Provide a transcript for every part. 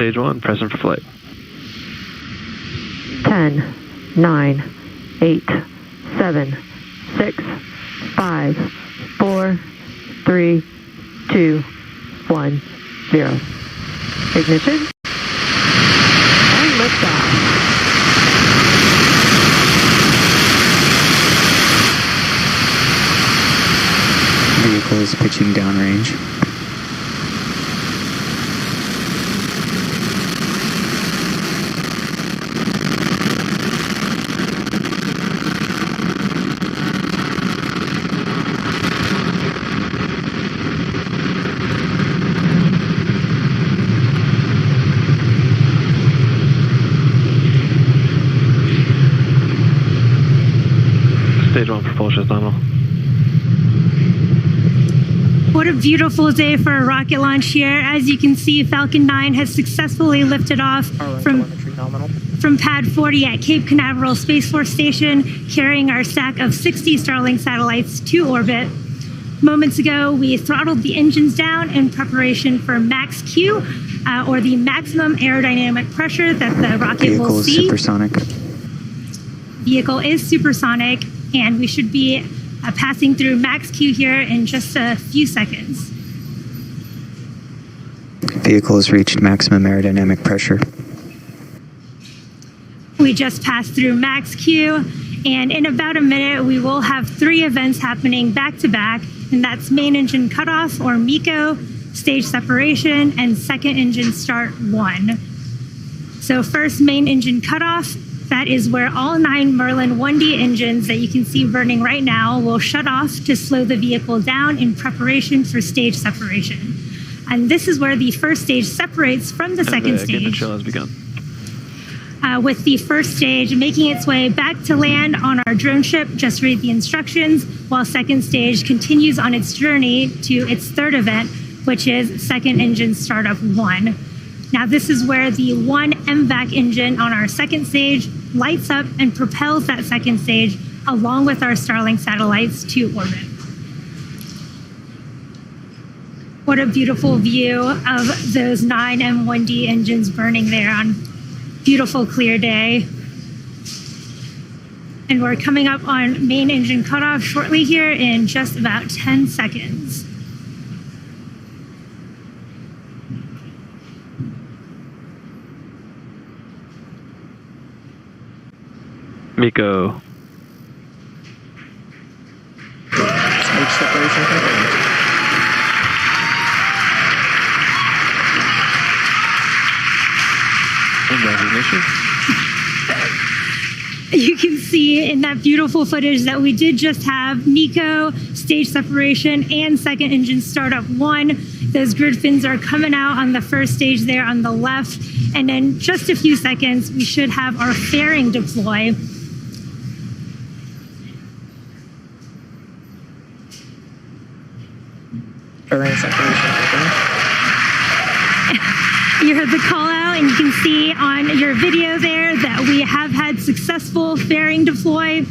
Stage 1, present for flight. 10, 9, 8, 7, 6, 5, 4, 3, 2, 1, 0. Ignition. And liftoff. Vehicle is pitching downrange. Stage 1, propulsion is nominal. What a beautiful day for a rocket launch here. As you can see, Falcon 9 has successfully lifted off from Pad 40 at Cape Canaveral Space Force Station, carrying our stack of 60 Starlink satellites to orbit. Moments ago, we throttled the engines down in preparation for max Q, or the maximum aerodynamic pressure that the rocket will see. Vehicle is supersonic. Vehicle is supersonic, and we should be passing through max Q here in just a few seconds. Vehicle has reached maximum aerodynamic pressure. We just passed through max Q, and in about a minute, we will have 3 events happening back to back, and that's main engine cutoff, or MECO, stage separation, and second engine start 1. So first, main engine cutoff. That is where all 9 Merlin 1D engines that you can see burning right now will shut off to slow the vehicle down in preparation for stage separation. And this is where the first stage separates from the second stage. Ignition has begun. With the first stage making its way back to land on our drone ship, just read the instructions, while second stage continues on its journey to its third event, which is second engine startup 1. Now this is where the 1 MVAC engine on our second stage lights up and propels that second stage along with our Starlink satellites to orbit. What a beautiful view of those 9 M1D engines burning there on beautiful clear day. And we're coming up on main engine cutoff shortly here in just about 10 seconds. MECO. Stage separation confirmed. And recognition. You can see in that beautiful footage that we did just have MECO, stage separation, and second engine startup 1. Those grid fins are coming out on the first stage there on the left. And in just a few seconds, we should have our fairing deploy. Fairing separation confirmed. You heard the call out, and you can see on your video there that we have had successful fairing deploy.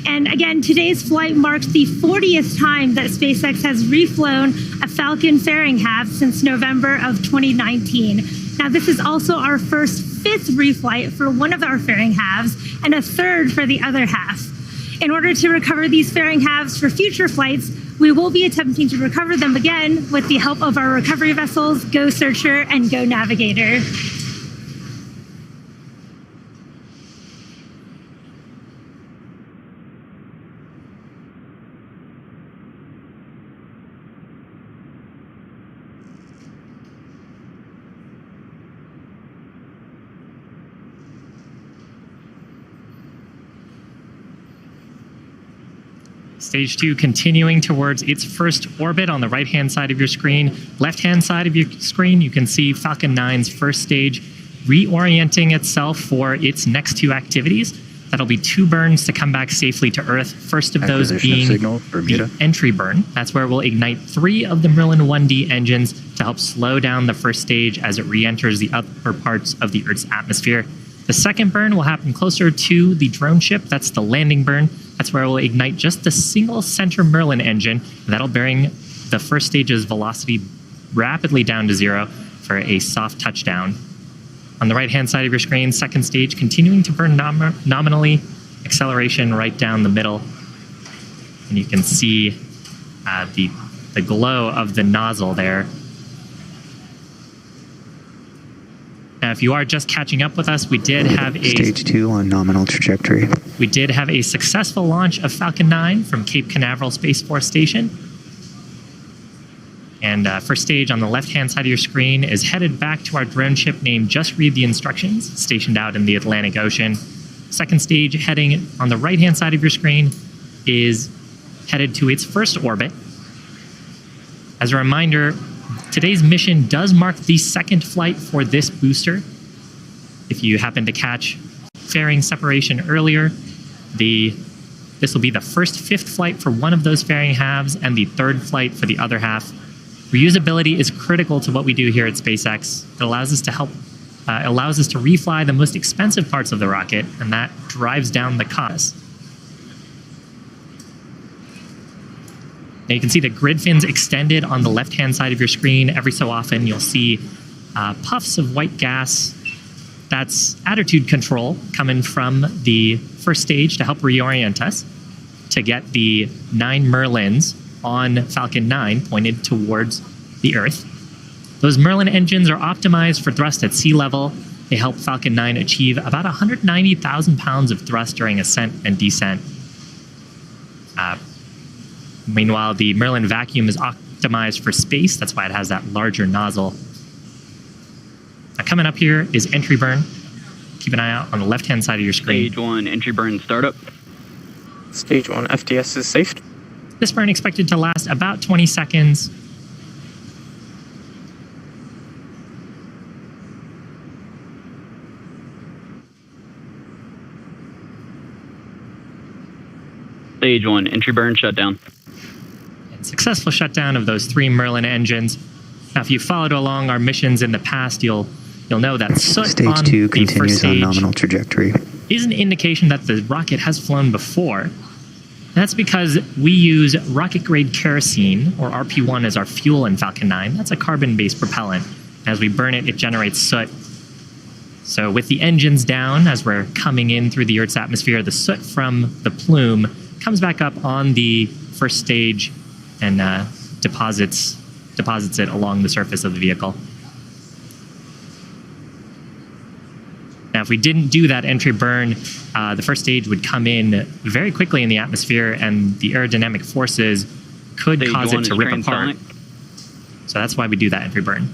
And again, today's flight marks the 40th time that SpaceX has reflown a Falcon fairing half since November of 2019. Now, this is also our first 5th reflight for one of our fairing halves and a 3rd for the other half. In order to recover these fairing halves for future flights, we will be attempting to recover them again with the help of our recovery vessels, Go Searcher and Go Navigator. Stage 2 continuing towards its first orbit on the right-hand side of your screen. Left-hand side of your screen, you can see Falcon 9's first stage reorienting itself for its next 2 activities. That'll be 2 burns to come back safely to Earth. First of those being the entry burn. That's where we'll ignite 3 of the Merlin 1D engines to help slow down the first stage as it re-enters the upper parts of the Earth's atmosphere. The second burn will happen closer to the drone ship. That's the landing burn. That's where we'll ignite just the single center Merlin engine. That'll bring the first stage's velocity rapidly down to 0 for a soft touchdown. On the right-hand side of your screen, second stage continuing to burn nominally, acceleration right down the middle. And you can see the glow of the nozzle there. Now, if you are just catching up with us, we did have a... Stage 2 on nominal trajectory. We did have a successful launch of Falcon 9 from Cape Canaveral Space Force Station. And first stage on the left-hand side of your screen is headed back to our drone ship named Just Read the Instructions, stationed out in the Atlantic Ocean. Second stage, heading on the right-hand side of your screen, is headed to its first orbit. As a reminder, today's mission does mark the second flight for this booster. If you happen to catch fairing separation earlier, this will be the first fifth flight for one of those fairing halves and the third flight for the other half. Reusability is critical to what we do here at SpaceX. It allows us to refly the most expensive parts of the rocket, and that drives down the cost. Now you can see the grid fins extended on the left-hand side of your screen. Every so often you'll see puffs of white gas. That's attitude control coming from the first stage to help reorient us to get the 9 Merlins on Falcon 9 pointed towards the Earth. Those Merlin engines are optimized for thrust at sea level. They help Falcon 9 achieve about 190,000 pounds of thrust during ascent and descent. Meanwhile, the Merlin vacuum is optimized for space. That's why it has that larger nozzle. Now, coming up here is entry burn. Keep an eye out on the left-hand side of your screen. Stage 1 entry burn startup. Stage 1 FTS is safe. This burn expected to last about 20 seconds. Stage 1 entry burn shutdown. And successful shutdown of those 3 Merlin engines. Now, if you followed along our missions in the past, you'll know that soot Stage on 2 the first continues on stage nominal trajectory. is an indication that the rocket has flown before. That's because we use rocket-grade kerosene, or RP1, as our fuel in Falcon 9. That's a carbon-based propellant. As we burn it, it generates soot. So with the engines down, as we're coming in through the Earth's atmosphere, the soot from the plume comes back up on the first stage and deposits it along the surface of the vehicle. Now, if we didn't do that entry burn, the first stage would come in very quickly in the atmosphere, and the aerodynamic forces could Stage cause 1 it to is rip apart. transonic. So that's why we do that entry burn.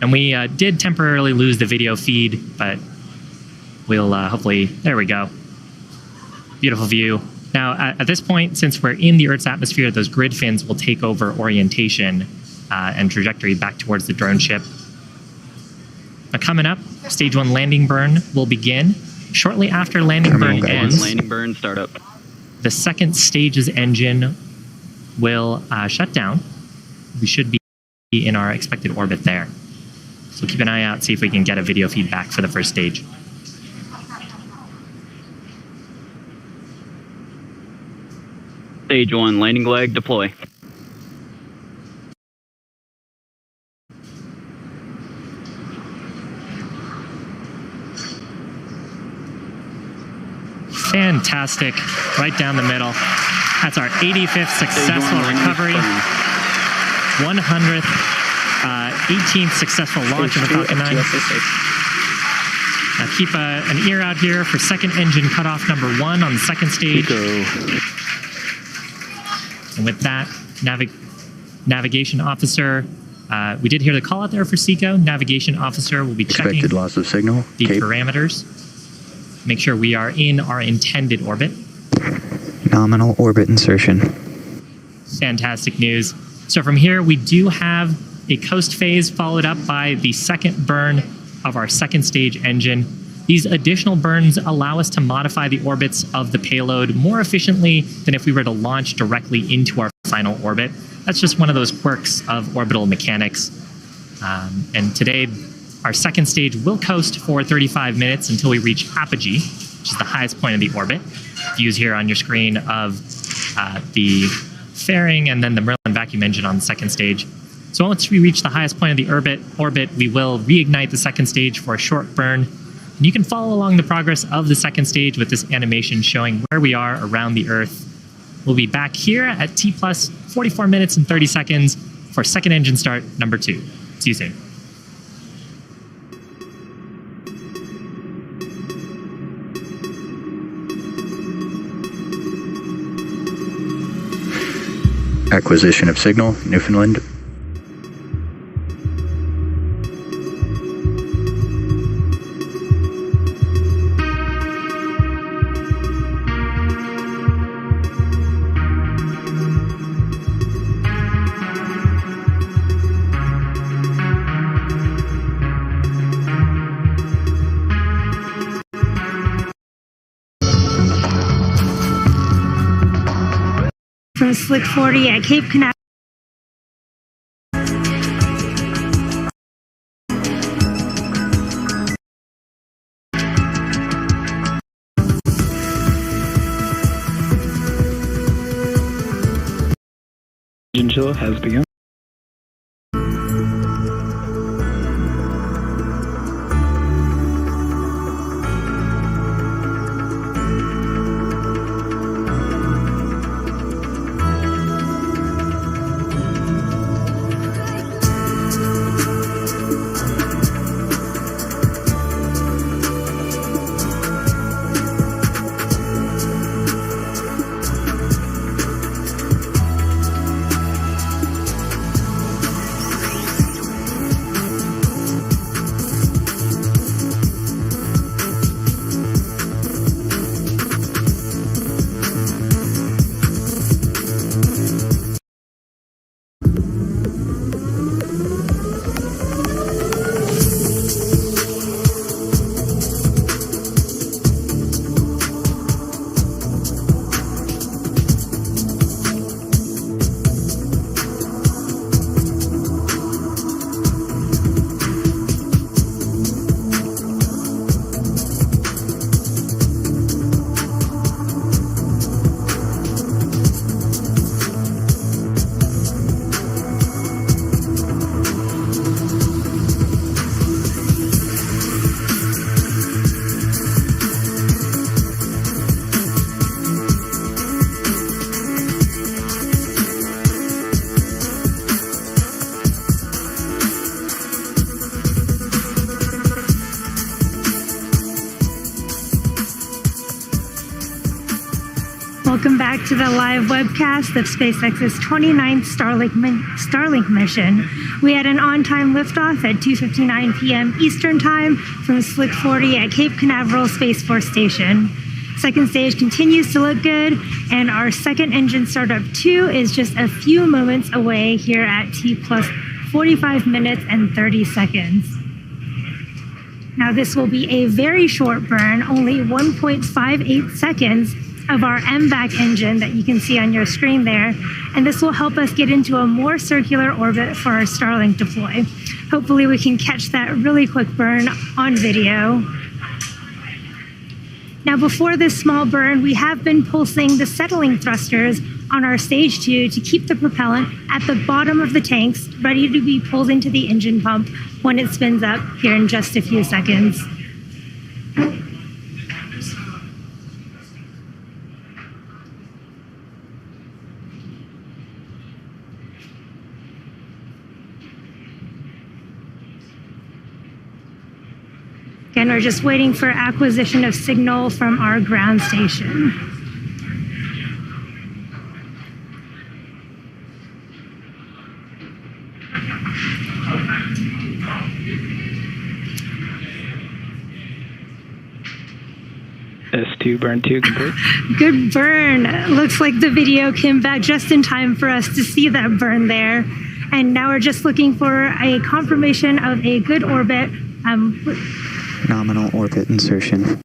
And we did temporarily lose the video feed, but we'll hopefully... There we go. Beautiful view. Now, at this point, since we're in the Earth's atmosphere, those grid fins will take over orientation and trajectory back towards the drone ship. Now, coming up, Stage 1 landing burn will begin. Shortly after landing burn ends, Landing burn startup. the second stage's engine will shut down. We should be in our expected orbit there. So keep an eye out, see if we can get a video feedback for the first stage. Stage 1 landing leg deploy. Fantastic, right down the middle. That's our 85th successful recovery, 100th, 18th successful launch of the Falcon 9. Now keep an ear out here for second engine cutoff number 1 on the second stage. And with that, navigation officer, we did hear the call out there for SECO. Navigation officer will be checking Expected loss of signal. the Cape. parameters. Make sure we are in our intended orbit. Nominal orbit insertion. Fantastic news. So from here, we do have a coast phase followed up by the second burn of our second stage engine. These additional burns allow us to modify the orbits of the payload more efficiently than if we were to launch directly into our final orbit. That's just one of those quirks of orbital mechanics. And today, our second stage will coast for 35 minutes until we reach apogee, which is the highest point of the orbit. Views here on your screen of the fairing and then the Merlin vacuum engine on the second stage. So once we reach the highest point of the orbit, we will reignite the second stage for a short burn. And you can follow along the progress of the second stage with this animation showing where we are around the Earth. We'll be back here at T plus 44 minutes and 30 seconds for second engine start number 2. See you soon. Acquisition of signal, Newfoundland. From Slick 40 at Cape Canaveral. Engine chill has begun. Welcome back to the live webcast of SpaceX's 29th Starlink mission. We had an on-time liftoff at 2:59 p.m. Eastern Time from Slick 40 at Cape Canaveral Space Force Station. Second stage continues to look good, and our second engine startup 2 is just a few moments away here at T plus 45 minutes and 30 seconds. Now this will be a very short burn, only 1.58 seconds of our MVAC engine that you can see on your screen there, and this will help us get into a more circular orbit for our Starlink deploy. Hopefully we can catch that really quick burn on video. Now before this small burn, we have been pulsing the settling thrusters on our stage 2 to keep the propellant at the bottom of the tanks, ready to be pulled into the engine pump when it spins up here in just a few seconds. Again, we're just waiting for acquisition of signal from our ground station. S2 burn 2 complete. Good burn. Looks like the video came back just in time for us to see that burn there. And now we're just looking for a confirmation of a good orbit. Nominal orbit insertion.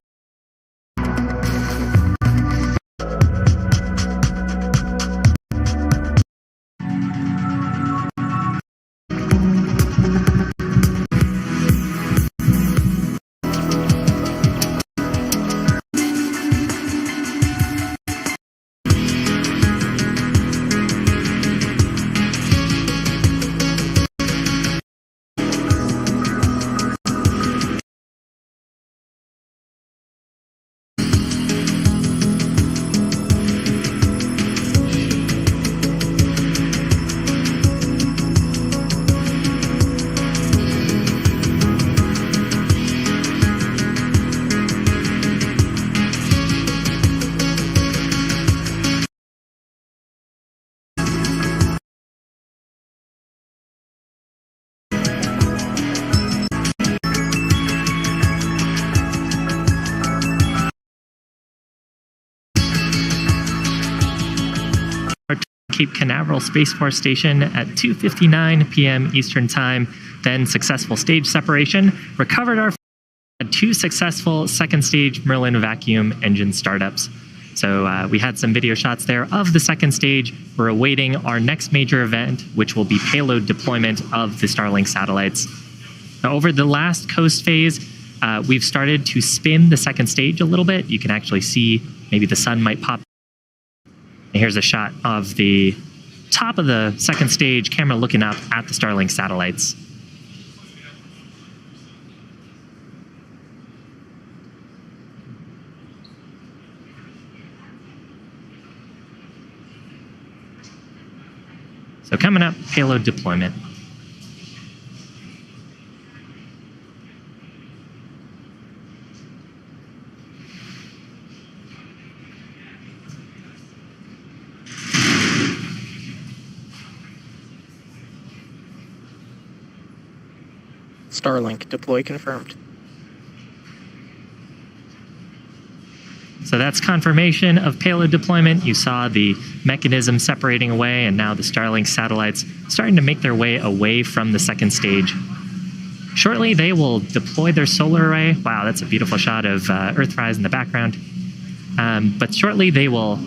Cape Canaveral Space Force Station at 2:59 p.m. Eastern Time, then successful stage separation, recovered our 2 successful second stage Merlin vacuum engine startups. So we had some video shots there of the second stage. We're awaiting our next major event, which will be payload deployment of the Starlink satellites. Now, over the last coast phase, we've started to spin the second stage a little bit. You can actually see maybe the sun might pop. And here's a shot of the top of the second stage, camera looking up at the Starlink satellites. So coming up, payload deployment. Starlink deploy confirmed. So that's confirmation of payload deployment. You saw the mechanism separating away, and now the Starlink satellites starting to make their way away from the second stage. Shortly, they will deploy their solar array. Wow, that's a beautiful shot of Earthrise in the background. But shortly, they will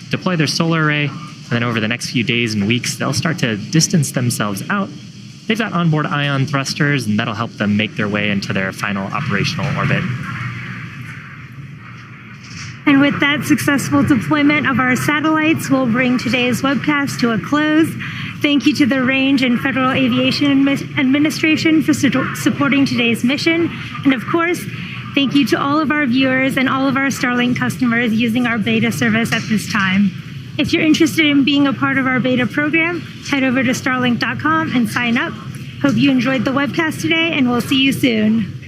deploy their solar array, and then over the next few days and weeks, they'll start to distance themselves out. They've got onboard ion thrusters, and that'll help them make their way into their final operational orbit. And with that successful deployment of our satellites, we'll bring today's webcast to a close. Thank you to the Range and Federal Aviation Administration for supporting today's mission. And of course, thank you to all of our viewers and all of our Starlink customers using our beta service at this time. If you're interested in being a part of our beta program, head over to starlink.com and sign up. Hope you enjoyed the webcast today, and we'll see you soon.